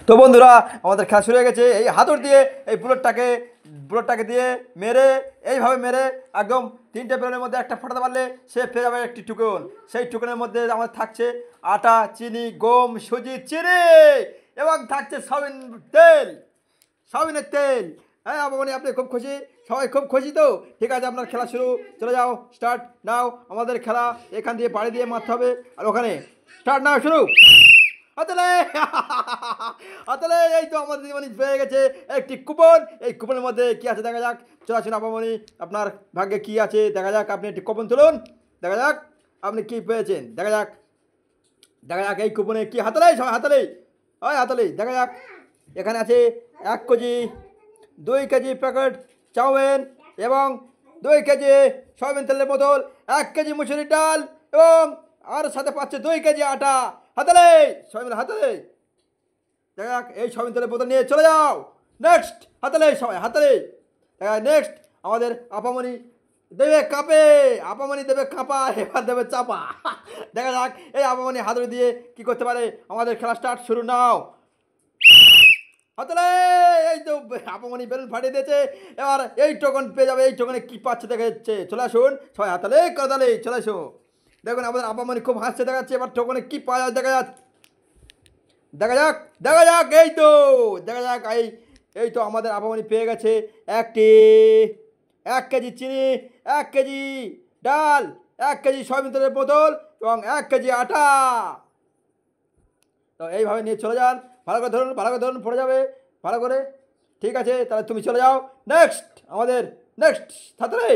তো বন্ধুরা আমাদের খেলা শুরু হয়ে গেছে। এই হাতুড় দিয়ে এই বুলেটটাকে দিয়ে মেরে এইভাবে মেরে একদম তিনটে বেলুনের মধ্যে একটা ফাটাতে পারলে সে পেয়ে যাবে একটি টুকন। সেই টুকনের মধ্যে আমাদের থাকছে আটা, চিনি, গম, সুজি, চিনি এবং থাকছে সয়াবিনের তেল। হ্যাঁ আপামনি, আপনি খুব খুশি? সবাই খুব খুশি তো? ঠিক আছে, আপনার খেলা শুরু। চলে যাও, স্টার্ট নাও। আমাদের খেলা এখান দিয়ে বাড়ি দিয়ে মারতে হবে আর ওখানে স্টার্ট নাও, শুরু। হাতলে হাতলে এই তো আমাদের দিদিমণি পেয়ে গেছে একটি কুপন। এই কুপনের মধ্যে কি আছে দেখা যাক। চলে আসুন আপামনি, আপনার ভাগ্যে কি আছে দেখা যাক। আপনি একটি কুপন তুলুন, দেখা যাক আপনি কি পেয়েছেন। দেখা যাক এই কুপনে কি। হাতলে সবাই হাতলে, ওই হাতলে দেখা যাক। এখানে আছে 1 কেজি 2 কেজি প্যাকেট চাউমিন এবং 2 কেজি সয়াবিন তেলের বোতল, 1 কেজি মুসুরির ডাল এবং আর সাথে পাচ্ছে 2 কেজি আটা। হাতলে সয়াবিন, হাতলে দেখা যাক। এই সয়াবিন তেলের বোতল নিয়ে চলে যাও। নেক্সট হাতলে সবাই হাতলে। দেখা নেক্সট আমাদের আপামনি দেবে কাপে, আপামনি দেবে কাপা, এবার দেবে চাপা। দেখা যাক এই আপামনি হাতুড়ি দিয়ে কি করতে পারে। আমাদের খেলা স্টার্ট, শুরু নাও। হাতলে এই তো আপামনি বেলুন ফাটিয়ে দিয়েছে। এবার এই টোকন পেয়ে যাবে। এই টোকনে কি পাচ্ছে দেখা যাচ্ছে। চলে আসুন সবাই হাতলে করতালে, চলে আসো। দেখুন আমাদের আপামনি খুব হাসছে দেখা যাচ্ছে। এবার টোকনে কি পাওয়া যায় দেখা যাক, দেখা যাক এই তো দেখা যাক। এই তো আমাদের আপামনি পেয়ে গেছে 1 কেজি চিনি, 1 কেজি ডাল, 1 কেজি সয়াবিন তেলের বোতল এবং 1 কেজি আটা। তো এইভাবে নিয়ে চলে যান। ভালো করে ধরুন, পড়ে যাবে ভালো করে। ঠিক আছে, তাহলে তুমি চলে যাও। নেক্সট আমাদের নেক্সট ছাত্রে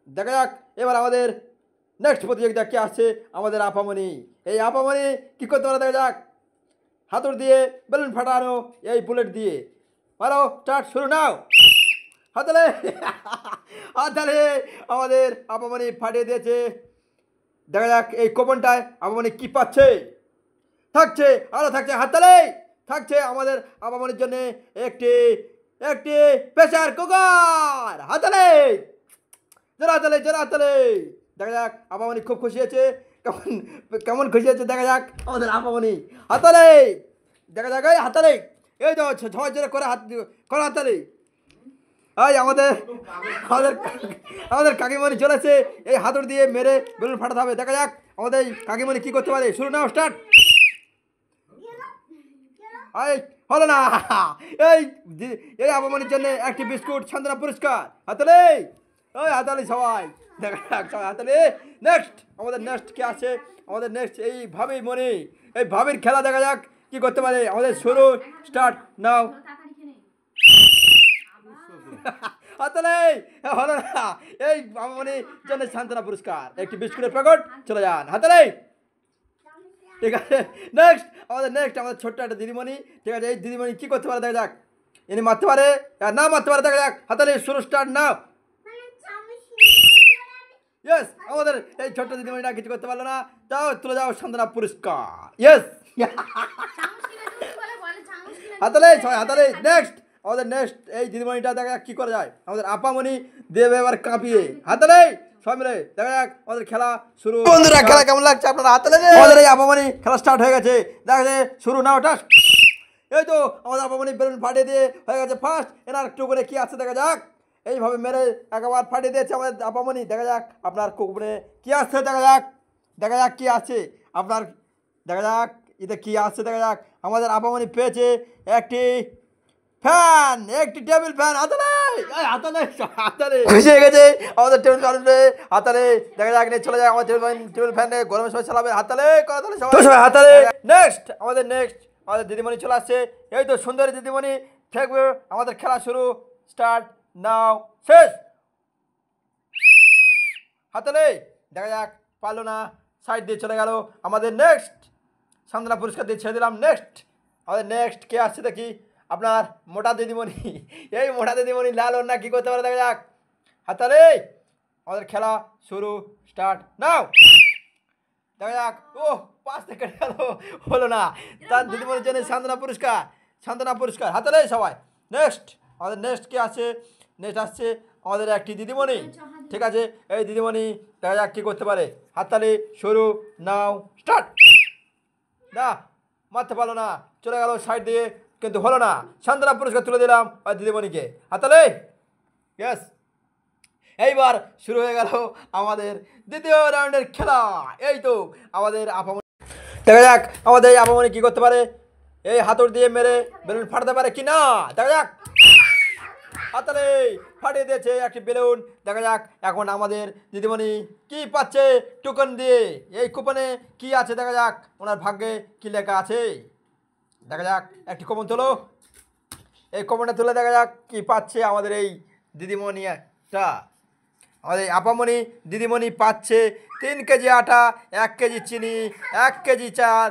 দেখা যাক। এবার আমাদের নেক্সট প্রতিযোগিতা কে আসছে। আমাদের আপামনি। এই আপামনি কী করতে পারে দেখা যাক। হাতুড় দিয়ে বেলুন ফাটানো, এই বুলেট দিয়ে ভালো স্টার্ট, শুরু নাও। হাতলে হাতলে আমাদের আপামনি ফাটিয়ে দিয়েছে। দেখা যাক এই কোপনটায় আপামনি কি পাচ্ছে। থাকছে আরও থাকছে, হাতলে থাকছে আমাদের আপামনির জন্য একটি প্রেসার কুকার। হাতলে জোরে হাতলে। দেখা যাক আপামনি খুব খুশি আছে। কেমন খুশি আছে দেখা যাক আমাদের আপামনি। হাতলে দেখা যাক, এই হাতলে এই তো সবাই জোরে করে হাতলে। এই আমাদের কাকিমণি চলেছে। এই হাতুড়ি দিয়ে মেরে বেলুন ফাটাতে হবে। দেখা যাক আমাদের কাকিমণি কি করতে পারে। শুরু নাও, স্টার্ট। এই হলো না। এই আপামনির জন্য একটি বিস্কুট সান্ত্বনা পুরস্কার। হাতলে ওই হাতলে সবাই, দেখা যাক সবাই হাতলে। নেক্সট আমাদের নেক্সট কে আছে। আমাদের নেক্সট এই ভাবি মনি, এই ভাবির খেলা দেখা যাক কি করতে পারে। আমাদের শুরু, স্টার্ট নাও। হাতলে হলো না। এই আপামনির জন্য সান্ত্বনা পুরস্কার একটি বিস্কুটের প্যাকেট। চলে যান হাতলে। ঠিক আছে, নেক্সট আমাদের ছোট্ট একটা দিদিমণি। ঠিক আছে, এই দিদিমণি কী করতে পারে দেখা যাক। ইনি মারতে পারে আর না মারতে পারে দেখা যাক। হাতালে শুরু, স্টার্ট নাও। ইয়েস, আমাদের এই ছোট্ট দিদিমণিটা কিছু করতে পারলো না। যাও তুলে যাও সান্ত্বনা পুরস্কার। ইয়েস হাতালে সবাই হাতালে। নেক্সট আমাদের নেক্সট এই দিদিমণিটা দেখা যাক কী করা যায়। আমাদের আপামনি দেবে এবার কাঁপিয়ে। হাতালে সবাই মিলে দেখা যাক আমাদের খেলা শুরু। বন্ধুরা খেলা কেমন লাগছে আপনারা হাতলে। আমাদের এই আপামনি খেলা স্টার্ট হয়ে গেছে। দেখা যাচ্ছে শুরু নাও, ওটা এই তো আমাদের আপামনি বেলুন ফাটিয়ে দিয়ে হয়ে গেছে ফার্স্ট। এনার একটু করে কি আছে দেখা যাক। এইভাবে মেরে একবার ফাটিয়ে দিয়েছে আমাদের আপামনি। দেখা যাক আপনার কুকুরে কি আসছে দেখা যাক কি আছে আপনার। দেখা যাক এতে কি আসছে দেখা যাক। আমাদের আপামনি পেয়েছে একটি ফ্যান, একটি টেবিল ফ্যান। হাতালে খুশি হয়ে গেছে আমাদের টেবিল ফ্যান। হাতালে দেখা যাক চলে যায় আমাদের টেবিল ফ্যানে গরমের সময় চালাবে। হাতালে সবাই হাতালে। নেক্সট আমাদের দিদিমণি চলে আসছে। এই তো সুন্দরী দিদিমণি থাকবে। আমাদের খেলা শুরু, স্টার্ট নাও, শেষ। হাতালে দেখা যাক পারলো না, সাইড দিয়ে চলে গেল। আমাদের নেক্সট সান্ত্বনা পুরস্কার দিয়ে ছেড়ে দিলাম। নেক্সট আমাদের নেক্সট কে আসছে দেখি। আপনার মোটা দিদিমণি। এই মোটা দিদিমণি লাল ওড়না কী করতে পারে দেখা যাক। হাতালে আমাদের খেলা শুরু, স্টার্ট নাও। দেখা যাক ও পাঁচ থেকে গেল, হলো না। তার দিদিমণির জন্য সান্ত্বনা পুরস্কার। হাতালে সবাই। নেক্সট আমাদের নেক্সট কে আছে। নেক্সট আসছে আমাদের একটি দিদিমণি। ঠিক আছে, এই দিদিমণি দেখা যাক কী করতে পারে। হাততালি শুরু নাও, স্টার্ট। না মারতে পারলো না, চলে গেল সাইড দিয়ে, কিন্তু হলো না। সান্ত্বনা পুরস্কার তুলে দিলাম ওই দিদিমণিকে, হাততালি। ইয়েস, এইবার শুরু হয়ে গেল আমাদের দ্বিতীয় রাউন্ডের খেলা। এই তো আমাদের আপামনি, দেখা যাক আমাদের এই আপামনি কী করতে পারে, এই হাতুড় দিয়ে মেরে বেলুন ফাটাতে পারে কি না, দেখা যাক। হাততালি, ফাটিয়ে দিয়েছে একটি বেলুন। দেখা যাক এখন আমাদের দিদিমণি কি পাচ্ছে টোকন দিয়ে, এই কুপনে কি আছে দেখা যাক, ওনার ভাগ্যে কি লেখা আছে। দেখা যাক একটি কুপন তোলো, এই কুপনটা তুলে দেখা যাক কি পাচ্ছে আমাদের এই দিদিমণি। একটা আমাদের আপামনি দিদিমণি পাচ্ছে 3 কেজি আটা, 1 কেজি চিনি, 1 কেজি চাল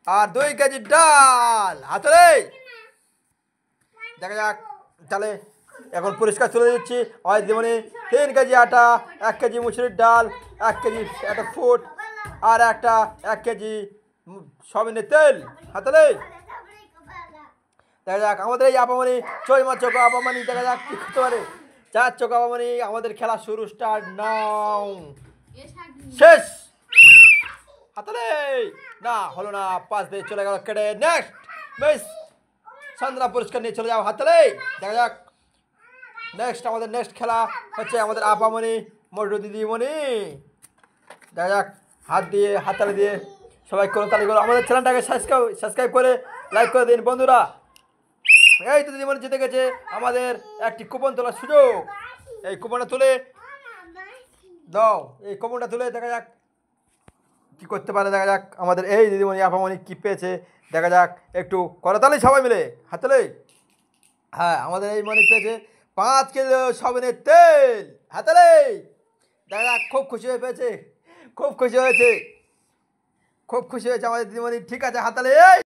আর 2 কেজি ডাল। হাততালি, দেখা যাক। তাহলে এখন পুরস্কার তুলে দিচ্ছি ওই দিদিমণি 3 কেজি আটা, 1 কেজি মুসুরির ডাল, 1 কেজি একটা ফুট আর 1 কেজি সয়াবিনের তেল। হাততালি, দেখা যাক আমাদের এই আপামনি চৈমা চোখা আপামনি, দেখা যাক কি করতে পারে। 4 চোখা আপামনি, আমাদের খেলা শুরু, স্টার্ট নাও। শেষ, হাততালি। না হলো না, 5 দিয়ে চলে গেল কেটে। নেক্সট মিস সান্ত্বনা পুরস্কার নিয়ে চলে যাও, হাততালি। দেখা যাক নেক্সট আমাদের নেক্সট খেলা হচ্ছে আমাদের আপামনি মোটু দিদিমণি। দেখা যাক, হাত দিয়ে হাততালি দিয়ে সবাই করে তালি করো, আমাদের চ্যানেলটাকে সাবস্ক্রাইব করে লাইক করে দিন বন্ধুরা। এই তো দিদিমণি জিতে গেছে, আমাদের একটি কুপন তোলার সুযোগ। এই কুপনটা তুলে দাও, এই কুপনটা তুলে দেখা যাক কী করতে পারে। দেখা যাক আমাদের এই দিদিমণি আপামনি কী পেয়েছে, দেখা যাক একটু করতালি সবাই মিলে, হাততালি। হ্যাঁ, আমাদের এই মনি পেয়েছে 5 কিলো সয়াবিনের তেল, হাততালি। দেখা যাক খুব খুশি হয়ে পেয়েছে, খুব খুশি হয়েছে, খুব খুশি হয়েছে আমাদের দিদিমণি। ঠিক আছে, হাততালি।